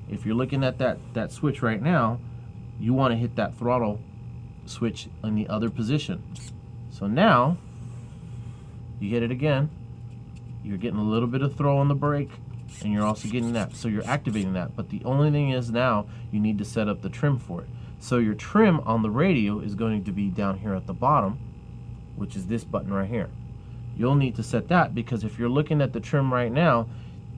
If you're looking at that switch right now, you want to hit that throttle switch in the other position. So now you hit it again, you're getting a little bit of throw on the brake, and you're also getting that, so you're activating that. But the only thing is now you need to set up the trim for it. So your trim on the radio is going to be down here at the bottom, which is this button right here. You'll need to set that, because if you're looking at the trim right now,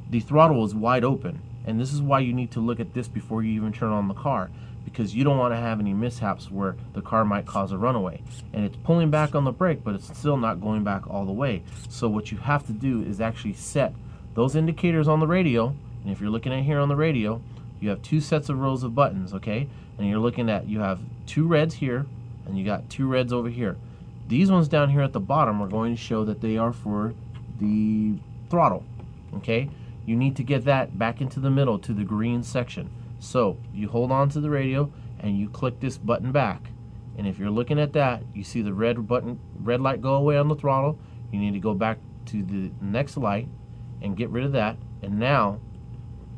the throttle is wide open, and this is why you need to look at this before you even turn on the car, because you don't want to have any mishaps where the car might cause a runaway. And it's pulling back on the brake, but it's still not going back all the way. So what you have to do is actually set those indicators on the radio. And if you're looking at here on the radio, you have two sets of rows of buttons, okay? And you're looking at, you have two reds here, and you got two reds over here. These ones down here at the bottom are going to show that they are for the throttle, okay? You need to get that back into the middle to the green section. So you hold on to the radio and you click this button back. And if you're looking at that, you see the red light go away on the throttle. You need to go back to the next light and get rid of that. And now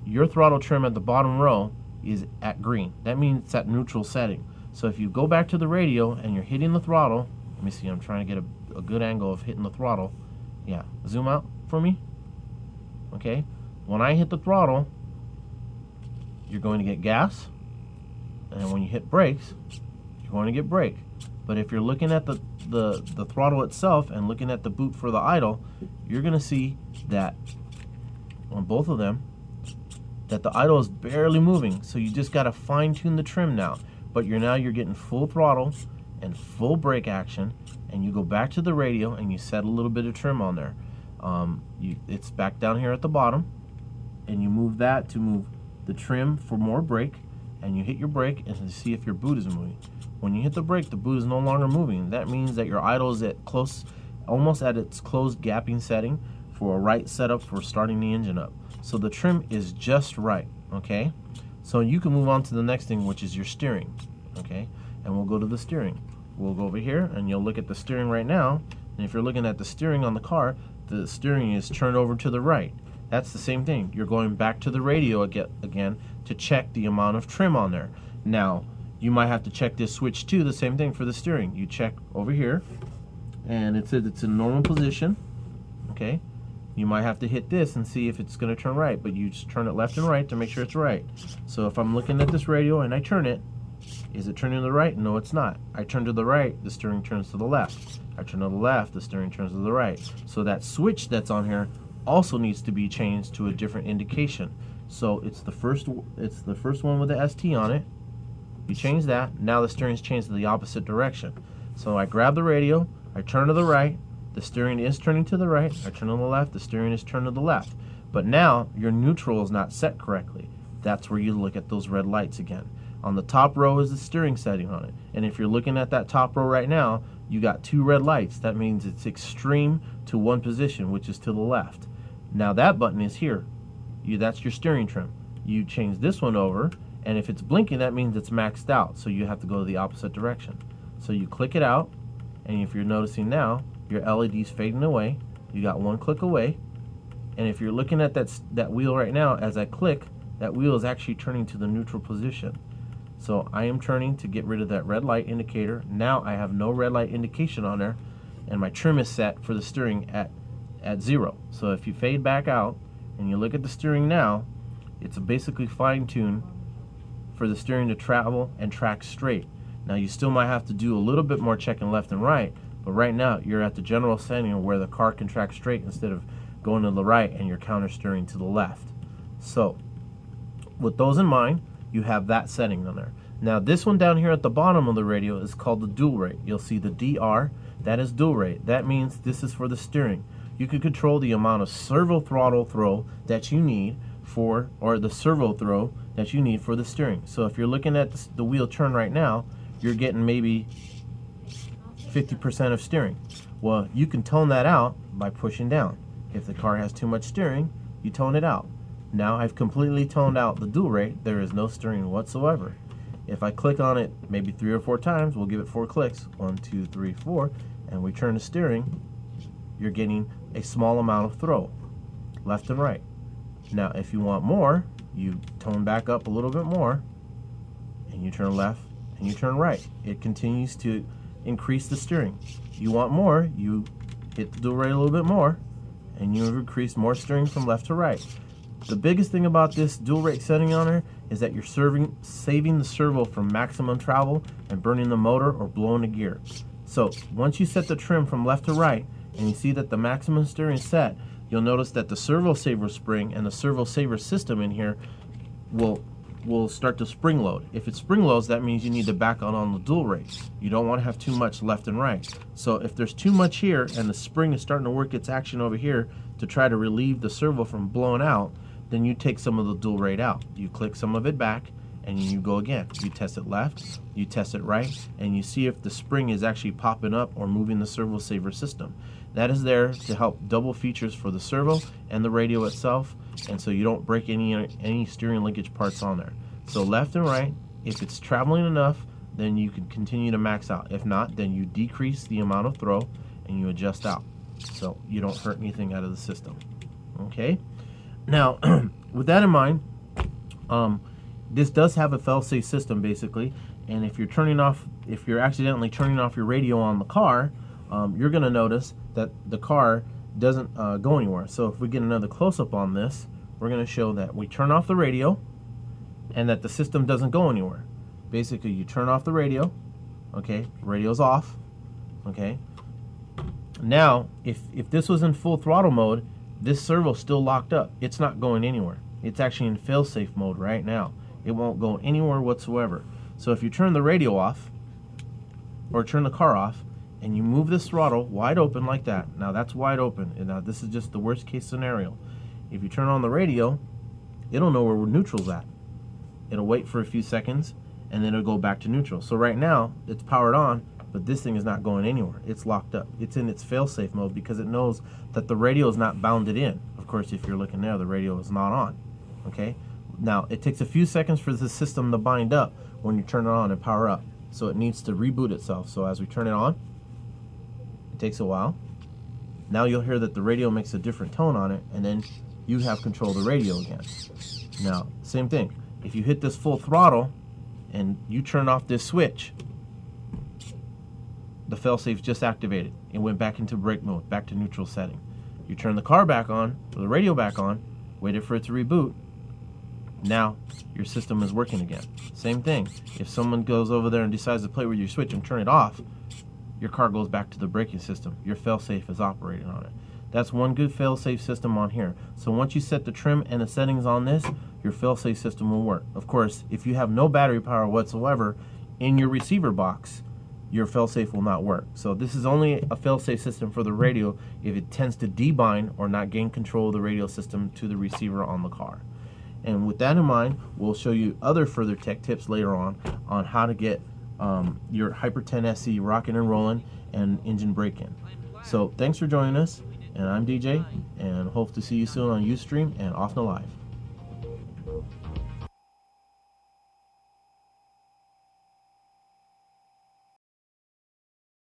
your throttle trim at the bottom row is at green. That means it's at neutral setting. So if you go back to the radio and you're hitting the throttle, let me see, I'm trying to get a good angle of hitting the throttle. Yeah, zoom out for me. Okay, when I hit the throttle, you're going to get gas, and when you hit brakes, you're going to get brake. But if you're looking at the throttle itself and looking at the boot for the idle, you're going to see that on both of them, that the idle is barely moving. So you just got to fine tune the trim now. But you're getting full throttle and full brake action, and you go back to the radio and you set a little bit of trim on there. It's back down here at the bottom, and you move that to move the trim for more brake, and you hit your brake and see if your boot is moving. When you hit the brake, the boot is no longer moving. That means that your idle is at almost at its closed gapping setting for a right setup for starting the engine up. So the trim is just right, okay? So you can move on to the next thing, which is your steering, okay? And we'll go to the steering. We'll go over here and you'll look at the steering right now, and if you're looking at the steering on the car, the steering is turned over to the right. That's the same thing. You're going back to the radio again to check the amount of trim on there. Now, you might have to check this switch too, the same thing for the steering. You check over here, and it says it's in normal position, okay? You might have to hit this and see if it's going to turn right, but you just turn it left and right to make sure it's right. So if I'm looking at this radio and I turn it, is it turning to the right? No, it's not. I turn to the right, the steering turns to the left. I turn to the left, the steering turns to the right. So that switch that's on here also needs to be changed to a different indication. So it's the first one with the ST on it. You change that. Now the steering's changed to the opposite direction. So I grab the radio, I turn to the right, the steering is turning to the right, I turn to the left, the steering is turned to the left. But now your neutral is not set correctly. That's where you look at those red lights again. On the top row is the steering setting on it. And if you're looking at that top row right now, you got two red lights. That means it's extreme to one position, which is to the left. Now that button is here. That's your steering trim. You change this one over, and if it's blinking, that means it's maxed out. So you have to go the opposite direction. So you click it out, and if you're noticing now, your LED's fading away. You got one click away. And if you're looking at that wheel right now, as I click, that wheel is actually turning to the neutral position. So I am turning to get rid of that red light indicator. Now I have no red light indication on there, and my trim is set for the steering at 0. So if you fade back out and you look at the steering now, it's basically fine-tuned for the steering to travel and track straight. Now you still might have to do a little bit more checking left and right, but right now you're at the general setting where the car can track straight instead of going to the right and you're counter steering to the left. So with those in mind, you have that setting on there. Now this one down here at the bottom of the radio is called the dual rate. You'll see the DR, that is dual rate. That means this is for the steering. You can control the amount of servo throttle throw that you need for, or the servo throw that you need for the steering. So if you're looking at the wheel turn right now, you're getting maybe 50% of steering. Well, you can tone that out by pushing down. If the car has too much steering, you tone it out. Now I've completely toned out the dual rate. There is no steering whatsoever. If I click on it maybe 3 or 4 times, we'll give it 4 clicks, 1, 2, 3, 4, and we turn the steering, you're getting a small amount of throw, left and right. Now if you want more, you tone back up a little bit more, and you turn left and you turn right. It continues to increase the steering. You want more, you hit the dual rate a little bit more, and you increase more steering from left to right. The biggest thing about this dual rate setting on her is that you're saving the servo from maximum travel and burning the motor or blowing the gear. So once you set the trim from left to right and you see that the maximum steering is set, you'll notice that the servo saver spring and the servo saver system in here will start to spring load. If it spring loads, that means you need to back on the dual rate. You don't want to have too much left and right. So if there's too much here and the spring is starting to work its action over here to try to relieve the servo from blowing out, then you take some of the dual rate out. You click some of it back and you go again. You test it left, you test it right, and you see if the spring is actually popping up or moving the servo saver system. That is there to help double features for the servo and the radio itself, and so you don't break any steering linkage parts on there. So left and right, if it's traveling enough, then you can continue to max out. If not, then you decrease the amount of throw and you adjust out, so you don't hurt anything out of the system. Okay? Now, with that in mind, this does have a fail-safe system basically, and if you're accidentally turning off your radio on the car, you're going to notice that the car doesn't go anywhere. So if we get another close-up on this, we're going to show that we turn off the radio and that the system doesn't go anywhere. Basically, you turn off the radio, okay, radio's off, okay. Now, if this was in full throttle mode, this servo's still locked up. It's not going anywhere. It's actually in fail-safe mode right now. It won't go anywhere whatsoever. So if you turn the radio off or turn the car off and you move this throttle wide open like that, now that's wide open, and now this is just the worst case scenario. If you turn on the radio, it'll know where neutral's at. It'll wait for a few seconds and then it'll go back to neutral. So right now it's powered on, but this thing is not going anywhere. It's locked up. It's in its fail-safe mode because it knows that the radio is not bounded in. Of course, if you're looking there, the radio is not on. Okay? Now, it takes a few seconds for the system to bind up when you turn it on and power up. So it needs to reboot itself. So as we turn it on, it takes a while. Now you'll hear that the radio makes a different tone on it, and then you have control of the radio again. Now, same thing. If you hit this full throttle and you turn off this switch, the failsafe just activated. It went back into brake mode, back to neutral setting. You turn the car back on, or the radio back on, waited for it to reboot. Now your system is working again. Same thing. If someone goes over there and decides to play with your switch and turn it off, your car goes back to the braking system. Your failsafe is operating on it. That's one good failsafe system on here. So once you set the trim and the settings on this, your failsafe system will work. Of course, if you have no battery power whatsoever in your receiver box, your failsafe will not work. So this is only a failsafe system for the radio if it tends to debind or not gain control of the radio system to the receiver on the car. And with that in mind, we'll show you other further tech tips later on how to get your Hyper 10 SE rocking and rolling and engine braking. So thanks for joining us, and I'm DJ, and hope to see you soon on Ustream and Off the Live.